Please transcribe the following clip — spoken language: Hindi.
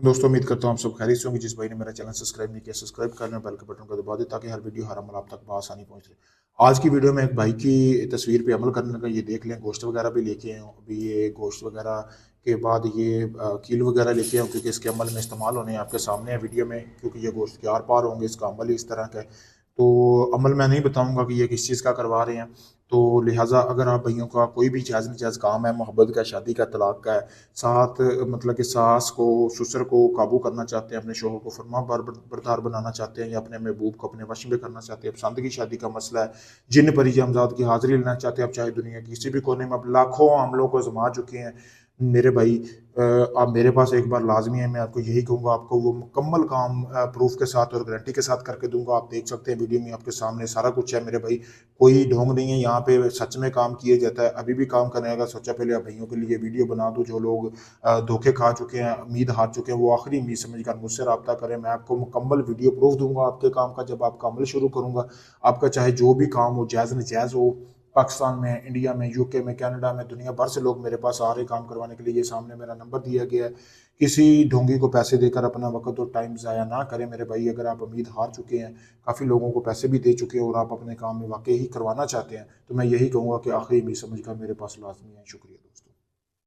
दोस्तों उम्मीद करता हूँ आप सब खैरियत से होंगे। जिस भाई ने मेरा चैनल सब्सक्राइब नहीं किया सब्सक्राइब कर लें, बेल के बटन को दबा दें ताकि हर वीडियो हर अमल आप तक बआसानी पहुँच जाए। आज की वीडियो में एक भाई की तस्वीर पे अमल करने का, ये देख लें गोश्त वगैरह भी लेके आए हूँ। अभी ये गोश्त वगैरह के बाद ये कील वगैरह लेके आए हूँ क्योंकि इसके अमल में इस्तेमाल होने हैं। आपके सामने है वीडियो में, क्योंकि ये गोश्त के आर पार होंगे, इसका अमल ही इस तरह का है। तो अमल मैं नहीं बताऊंगा कि ये किस चीज़ का करवा रहे हैं। तो लिहाजा अगर आप भाइयों का कोई भी जायज़ नाजायज़ काम है, मोहब्बत का, शादी का, तलाक का है, साथ मतलब कि सास को, ससुर को काबू करना चाहते हैं, अपने शोहर को फरमा बरदार बनाना चाहते हैं, या अपने महबूब को अपने वश में करना चाहते हैं, पसंद की शादी का मसला है, जिन परी जामजाद की हाजिरी लेना चाहते हैं, आप चाहे दुनिया की किसी भी कोने में, अब लाखों हमलों को आजमा चुके हैं मेरे भाई। आप मेरे पास एक बार लाजमी है, मैं आपको यही कहूँगा, आपको वो मुकम्मल काम प्रूफ के साथ और गारंटी के साथ करके दूंगा। आप देख सकते हैं वीडियो में, आपके सामने सारा कुछ है मेरे भाई। कोई ढोंग नहीं है यहाँ पे, सच में काम किया जाता है। अभी भी काम करने का सोचा, पहले आप भाइयों के लिए वीडियो बना दूं। जो लोग धोखे खा चुके हैं, उम्मीद हार चुके हैं, वो आखिरी उम्मीद समझकर मुझसे रब्ता करें। मैं आपको मुकम्मल वीडियो प्रूफ दूंगा आपके काम का। जब आपका अमल शुरू करूंगा, आपका चाहे जो भी काम हो, जायज़ नजायज़ हो, पाकिस्तान में, इंडिया में, यूके में, कनाडा में, दुनिया भर से लोग मेरे पास आ रहे काम करवाने के लिए। ये सामने मेरा नंबर दिया गया है। किसी ढोंगी को पैसे देकर अपना वक्त और टाइम ज़ाया ना करें मेरे भाई। अगर आप उम्मीद हार चुके हैं, काफ़ी लोगों को पैसे भी दे चुके हैं और आप अपने काम में वाकई ही करवाना चाहते हैं, तो मैं यही कहूँगा कि आखिरी उम्मीद समझकर मेरे पास लाजमी है। शुक्रिया दोस्तों।